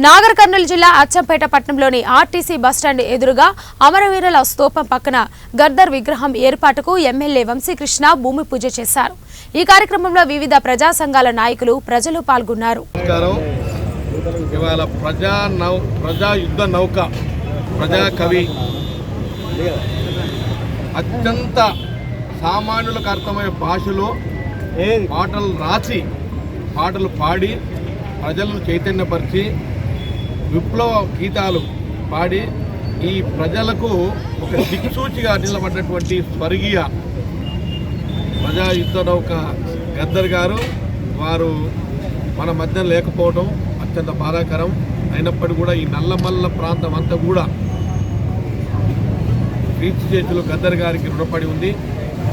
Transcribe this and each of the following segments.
నాగర్ కర్నూలు జిల్లా అచ్చంపేట పట్టణంలోని RTC bus stand ఎదురుగా అమరవీరుల స్తూపం పక్కన గద్దర్ విగ్రహం ఏర్పాటుకు ఎమ్మెల్యే వంశీకృష్ణ భూమి పూజ చేశారు. ఈ కార్యక్రమంలో వివిధ ప్రజా సంఘాల నాయకులు, ప్రజలు పాల్గొన్నారు. ప్రజా యుద్ధ నౌక, ప్రజా కవి, అత్యంత సామాన్యులకు అర్థమయ్యే భాషలో పాటలు రాసి, పాటలు పాడి, ప్రజలను చైతన్యపరిచి, విప్లవ గీతాలు పాడి ఈ ప్రజలకు ఒక దిక్సూచిగా నిలబడినటువంటి స్వర్గీయ ప్రజా యుద్ధ నౌక గద్దర్ గారు వారు మన మధ్య లేకపోవడం అత్యంత బాధాకరం. అయినప్పటికీ కూడా ఈ నల్లమల్ల ప్రాంతం అంతా కూడా క్రీస్తు చేతులు గద్దర్ గారికి రుణపడి ఉంది.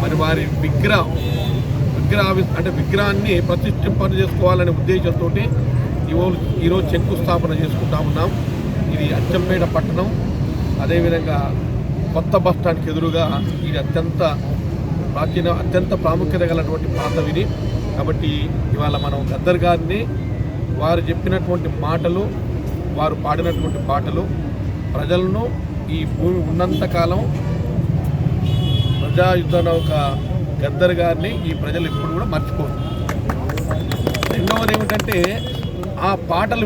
మరి వారి విగ్రహాన్ని ప్రతిష్ఠింపన చేసుకోవాలనే ఉద్దేశంతో ఈరోజు శంకుస్థాపన చేసుకుంటా ఉన్నాం. ఇది అచ్చంపేట పట్టణం, అదేవిధంగా కొత్త బస్టాండ్కి ఎదురుగా ఇది అత్యంత ప్రాముఖ్యత గలటువంటి ప్రాంతం ఇది. కాబట్టి ఇవాళ మనం గద్దర్ గారిని, వారు చెప్పినటువంటి మాటలు, వారు పాడినటువంటి పాటలు ప్రజలను ఈ భూమి ఉన్నంతకాలం ప్రజా యుద్ధ నౌక గద్దర్ గారిని ఈ ప్రజలు ఎప్పుడు కూడా మర్చిపోరు. రెండవది ఏమిటంటే ఆ పాటలు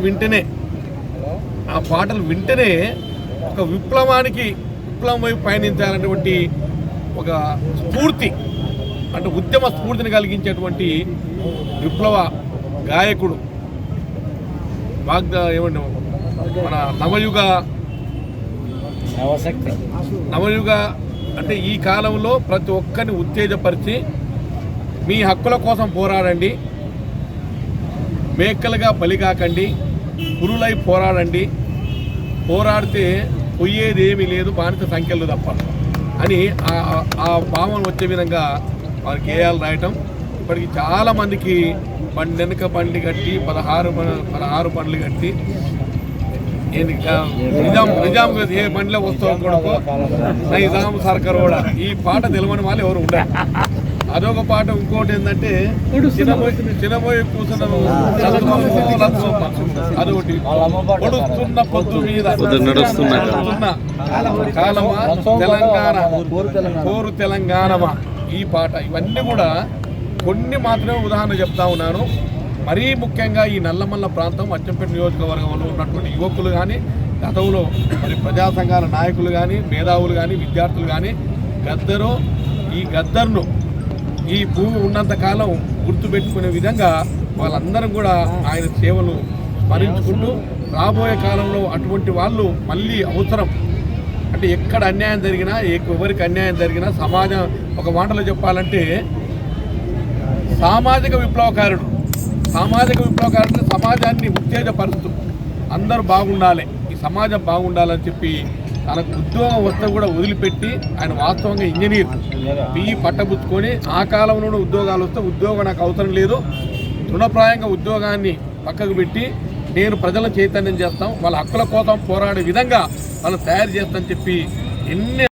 వింటేనే ఒక విప్లవం వైపు పయనించాలనేటువంటి ఒక స్ఫూర్తి, అంటే ఉద్యమ స్ఫూర్తిని కలిగించేటువంటి విప్లవ గాయకుడు ఏమంటే మన నవయుగ అంటే ఈ కాలంలో ప్రతి ఒక్కరిని ఉత్తేజపరిచి మీ హక్కుల కోసం పోరాడండి, మేకలుగా బలికాకండి, పురులై పోరాడండి, పోరాడితే పోయేది ఏమీ లేదు, బానిస సంఖ్యలు తప్ప అని ఆ భావన వచ్చే విధంగా వారికి గేయాలు రాయటం. ఇప్పటికి చాలామందికి వెనుక బండి కట్టి 16 బండ్లు కట్టి నిజాం ఏ బండిలో వస్తావు కొడుకు నిజాం సర్కార్ కూడా ఈ పాట తెలియని వాళ్ళు ఎవరు ఉండరు. అదొక పాట. ఇంకోటి ఏంటంటే చిన్నబోయి కూర్చున్న అదొకటి, పొడుస్తున్న పొద్దు మీద కాలమా తెలంగాణ కోరు తెలంగాణమా ఈ పాట. ఇవన్నీ కూడా కొన్ని మాత్రమే ఉదాహరణ చెప్తా ఉన్నాను. మరీ ముఖ్యంగా ఈ నల్లమల్ల ప్రాంతం అచ్చంపేట నియోజకవర్గంలో ఉన్నటువంటి యువకులు కానీ, గతంలో మరి ప్రజా సంఘాల నాయకులు కానీ, మేధావులు కానీ, విద్యార్థులు కానీ ఈ గద్దర్ను ఈ భూమి ఉన్నంతకాలం గుర్తుపెట్టుకునే విధంగా వాళ్ళందరం కూడా ఆయన సేవలు స్మరించుకుంటూ, రాబోయే కాలంలో అటువంటి వాళ్ళు మళ్ళీ అవసరం. అంటే ఎక్కడ అన్యాయం జరిగినా, ఎవరికి అన్యాయం జరిగినా సమాజం, ఒక మాటలో చెప్పాలంటే సామాజిక విప్లవకారుడు సమాజాన్ని ఉత్తేజపరుస్తూ అందరూ బాగుండాలి, ఈ సమాజం బాగుండాలని చెప్పి తనకు ఉద్యోగం వస్తే కూడా వదిలిపెట్టి, ఆయన వాస్తవంగా ఇంజనీర్ బిఈ పట్టబుచ్చుకొని ఆ కాలంలోనే ఉద్యోగాలు వస్తే ఉద్యోగం నాకు అవసరం లేదు, తృణప్రాయంగా ఉద్యోగాన్ని పక్కకు పెట్టి నేను ప్రజలను చైతన్యం చేస్తాం, వాళ్ళ హక్కుల కోసం పోరాడే విధంగా వాళ్ళని తయారు చేస్తానని చెప్పి ఎన్ని